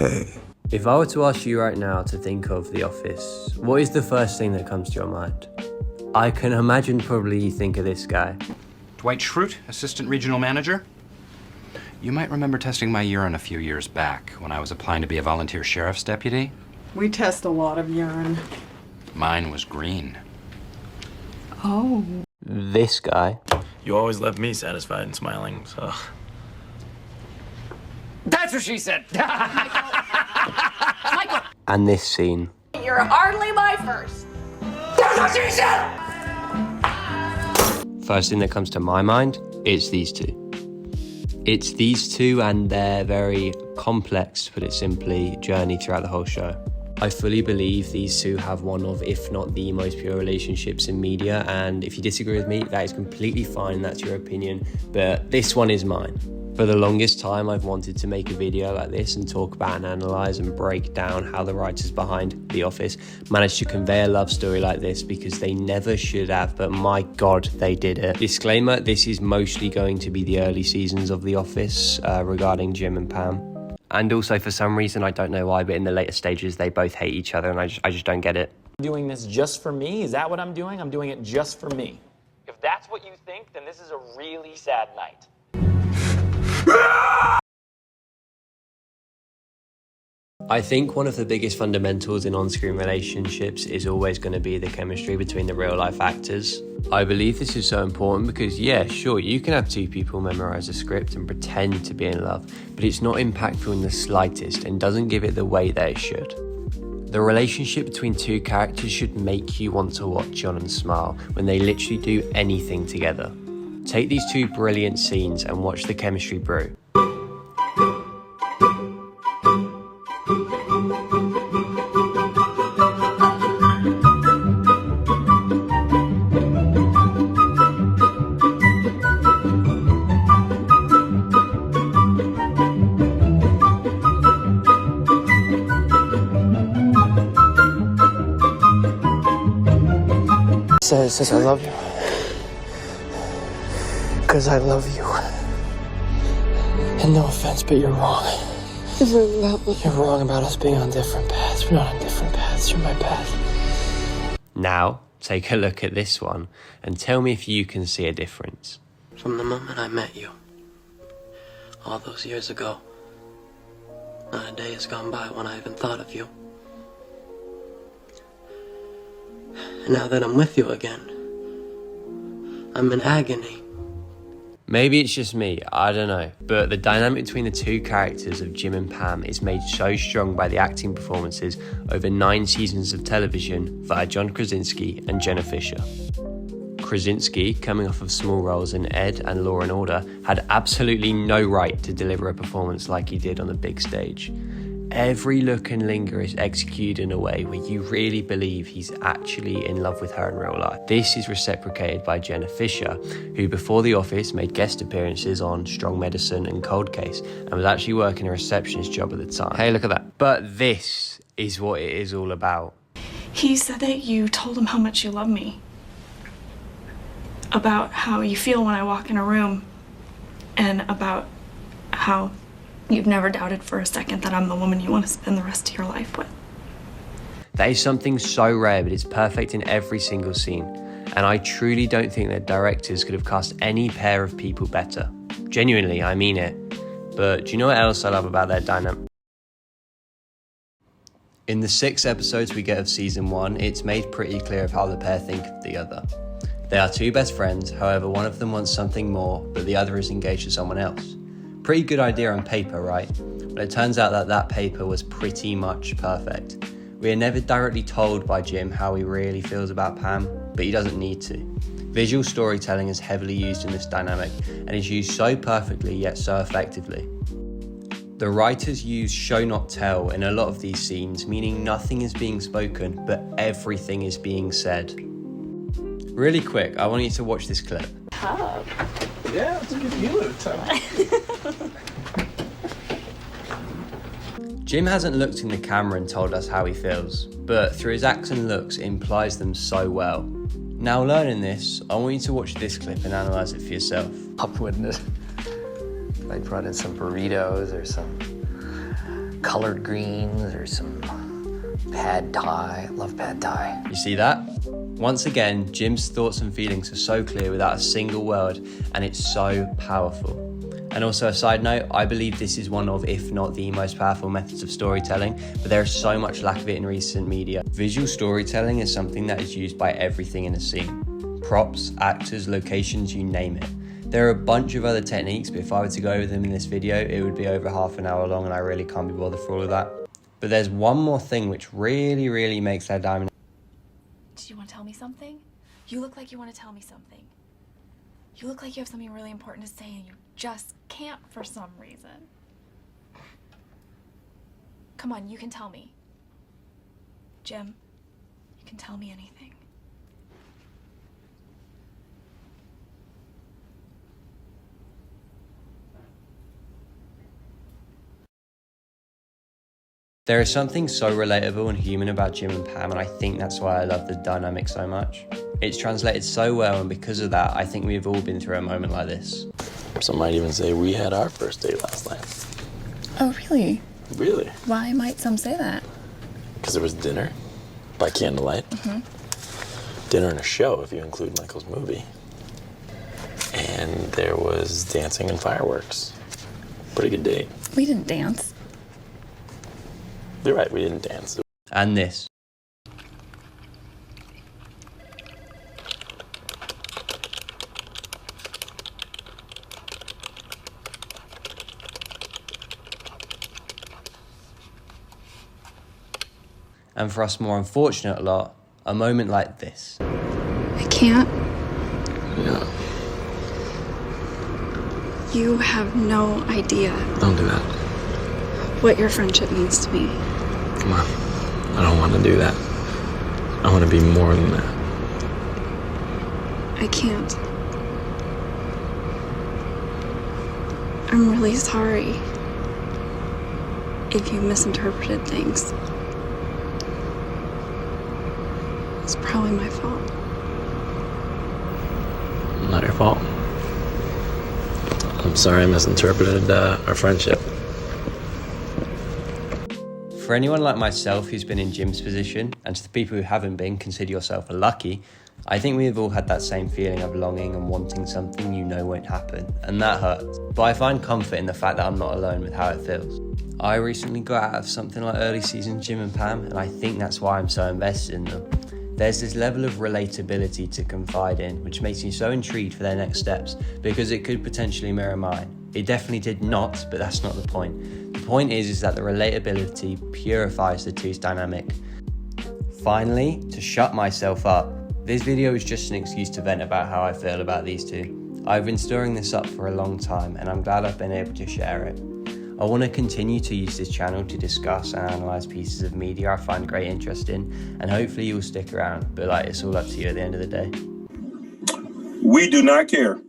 Hey. If I were to ask you right now to think of The Office, what is the first thing that comes to your mind? I can imagine probably you think of this guy. Dwight Schrute, Assistant Regional Manager. You might remember testing my urine a few years back when I was applying to be a volunteer sheriff's deputy. We test a lot of urine. Mine was green. Oh. This guy. You always left me satisfied and smiling, so... That's what she said! And this scene. You're hardly my first. That's what she said! First thing that comes to my mind, it's these two. It's these two and their very complex, to put it simply, journey throughout the whole show. I fully believe these two have one of, if not the most pure relationships in media, and if you disagree with me, that is completely fine, that's your opinion, but this one is mine. For the longest time, I've wanted to make a video like this and talk about and analyse and break down how the writers behind The Office managed to convey a love story like this, because they never should have, but my God, they did it. Disclaimer, this is mostly going to be the early seasons of The Office regarding Jim and Pam. And also, for some reason, I don't know why, but in the later stages, they both hate each other, and I just don't get it. Doing this just for me? Is that what I'm doing? I'm doing it just for me. If that's what you think, then this is a really sad night. I think one of the biggest fundamentals in on-screen relationships is always going to be the chemistry between the real-life actors. I believe this is so important because, yeah, sure, you can have two people memorize a script and pretend to be in love, but it's not impactful in the slightest and doesn't give it the weight that it should. The relationship between two characters should make you want to watch on and smile when they literally do anything together. Take these two brilliant scenes and watch the chemistry brew. Says I love you. Because I love you. And no offense, but you're wrong. You're wrong about us being on different paths. We're not on different paths. You're my path. Now, take a look at this one and tell me if you can see a difference. From the moment I met you, all those years ago, not a day has gone by when I haven't thought of you. And now that I'm with you again, I'm in agony. Maybe it's just me, I don't know, but the dynamic between the two characters of Jim and Pam is made so strong by the acting performances over 9 seasons of television via John Krasinski and Jenna Fischer. Krasinski, coming off of small roles in Ed and Law & Order, had absolutely no right to deliver a performance like he did on the big stage. Every look and linger is executed in a way where you really believe he's actually in love with her in real life. This is reciprocated by Jenna Fischer, who before The Office made guest appearances on Strong Medicine and Cold Case, and was actually working a receptionist job at the time. Hey, look at that. But this is what it is all about. He said that you told him how much you love me. About how you feel when I walk in a room, and about how you've never doubted for a second that I'm the woman you want to spend the rest of your life with. That is something so rare, but it's perfect in every single scene. And I truly don't think that directors could have cast any pair of people better. Genuinely, I mean it. But do you know what else I love about their dynamic? In the 6 episodes we get of season 1, it's made pretty clear of how the pair think of the other. They are 2 best friends, however one of them wants something more, but the other is engaged to someone else. Pretty good idea on paper, right? But it turns out that that paper was pretty much perfect. We are never directly told by Jim how he really feels about Pam, but he doesn't need to. Visual storytelling is heavily used in this dynamic and is used so perfectly yet so effectively. The writers use show not tell in a lot of these scenes, meaning nothing is being spoken, but everything is being said. Really quick, I want you to watch this clip. Yeah, it's a good deal time. Jim hasn't looked in the camera and told us how he feels, but through his acts and looks it implies them so well. Now learning this, I want you to watch this clip and analyse it for yourself. Up, wouldn't it? I brought in some burritos or some colored greens or some pad thai. Love pad thai. You see that? Once again, Jim's thoughts and feelings are so clear without a single word, and it's so powerful. And also a side note, I believe this is one of, if not the most powerful methods of storytelling, but there is so much lack of it in recent media. Visual storytelling is something that is used by everything in a scene. Props, actors, locations, you name it. There are a bunch of other techniques, but if I were to go over them in this video, it would be over half an hour long, and I really can't be bothered for all of that. But there's one more thing which really makes that diamond. Do you want to tell me something? You look like you want to tell me something. You look like you have something really important to say and you just can't for some reason. Come on, you can tell me. Jim, you can tell me anything. There is something so relatable and human about Jim and Pam, and I think that's why I love the dynamic so much. It's translated so well, and because of that, I think we've all been through a moment like this. Some might even say we had our first date last night. Oh, really? Really? Why might some say that? Because there was dinner by candlelight. Dinner and a show, if you include Michael's movie. And there was dancing and fireworks. Pretty good date. We didn't dance. You're right, we didn't dance. And this. And for us more unfortunate lot, a moment like this. I can't. Yeah. You have no idea Don't do that. what your friendship means to me. Come on. I don't want to do that. I want to be more than that. I can't. I'm really sorry if you misinterpreted things. It's probably my fault. Not your fault. I'm sorry I misinterpreted our friendship. For anyone like myself who's been in Jim's position, and to the people who haven't been, consider yourself lucky, I think we have all had that same feeling of longing and wanting something you know won't happen, and that hurts. But I find comfort in the fact that I'm not alone with how it feels. I recently got out of something like early season Jim and Pam, and I think that's why I'm so invested in them. There's this level of relatability to confide in, which makes me so intrigued for their next steps, because it could potentially mirror mine. It definitely did not, but that's not the point. The point is that the relatability purifies the two's dynamic. Finally, to shut myself up, this video is just an excuse to vent about how I feel about these two. I've been storing this up for a long time, and I'm glad I've been able to share it. I want to continue to use this channel to discuss and analyse pieces of media I find great interest in, and hopefully you'll stick around, but it's all up to you at the end of the day. We do not care.